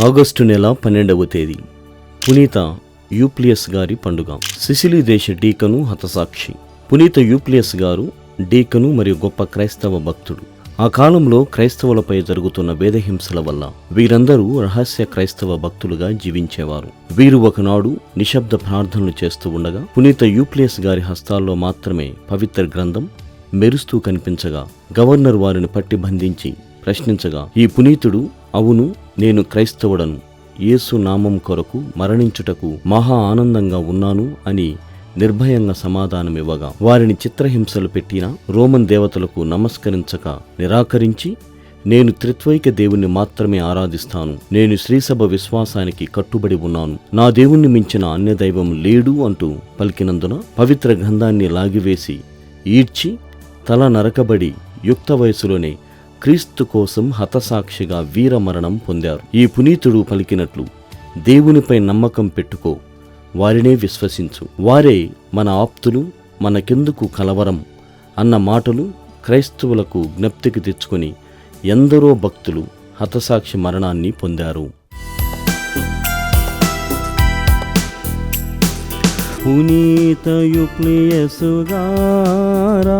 August నెల 12వ తేదీ పునీత యూప్లియస్ గారి పండుగ. సిసిలీ దేశ డీకను హతసాక్షి. పునీత యూప్లియస్ గారు డీకను మరియు గొప్ప క్రైస్తవ భక్తుడు. ఆ కాలంలో క్రైస్తవులపై జరుగుతున్న వేదహింసల వల్ల వీరందరూ రహస్య క్రైస్తవ భక్తులుగా జీవించేవారు. వీరు ఒకనాడు నిశ్శబ్ద ప్రార్థనలు చేస్తూ ఉండగా పునీత యూప్లియస్ గారి హస్తాల్లో మాత్రమే పవిత్ర గ్రంథం మెరుస్తూ కనిపించగా గవర్నర్ వారిని పట్టి బంధించి ప్రశ్నించగా ఈ పునీతుడు, అవును, నేను క్రైస్తవుడను, యేసు నామం కొరకు మరణించుటకు మహా ఆనందంగా ఉన్నాను అని నిర్భయంగా సమాధానమివ్వగా వారిని చిత్రహింసలు పెట్టిన రోమన్ దేవతలకు నమస్కరించక నిరాకరించి, నేను త్రిత్వైక దేవుణ్ణి మాత్రమే ఆరాధిస్తాను, నేను శ్రీసభ విశ్వాసానికి కట్టుబడి ఉన్నాను, నా దేవుణ్ణి మించిన అన్య దైవం లేడు అంటూ పలికినందున పవిత్ర గ్రంథాన్ని లాగివేసి ఈడ్చి తల నరకబడి యుక్త వయసులోనే క్రీస్తు కోసం హతసాక్షిగా వీరమరణం పొందారు. ఈ పునీతుడు పలికినట్లు, దేవునిపై నమ్మకం పెట్టుకో, వారినే విశ్వసించు, వారే మన ఆప్తులు, మనకెందుకు కలవరం అన్న మాటలు క్రైస్తవులకు జ్ఞప్తికి తెచ్చుకొని ఎందరో భక్తులు హతసాక్షి మరణాన్ని పొందారు. పునీత యూప్లియస్ గారా